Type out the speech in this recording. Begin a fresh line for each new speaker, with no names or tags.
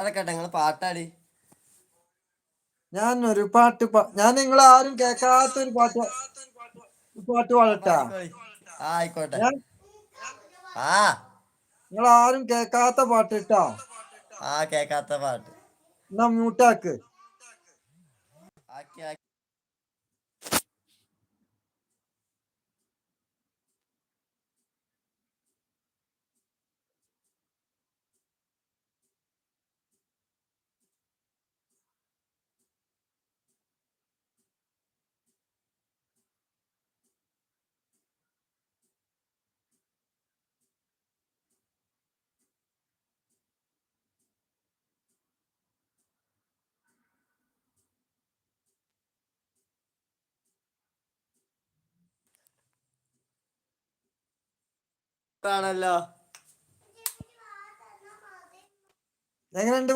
അതൊക്കെ നിങ്ങൾ പാട്ടാടി.
ഞാൻ ഒരു പാട്ട് ഞാൻ നിങ്ങൾ ആരും കേൾക്കാത്തൊരു പാട്ട് പാടട്ടാ.
ആയിക്കോട്ടെ.
ഞാൻ
ആ
നിങ്ങൾ ആരും കേൾക്കാത്ത പാട്ട് ഇട്ടാ.
കേക്കാത്ത പാട്ട്
എന്നാ മ്യൂട്ടാക്ക്.
ആക്കി ആക്കി. ആണല്ലോ.
എങ്ങനെയുണ്ട്?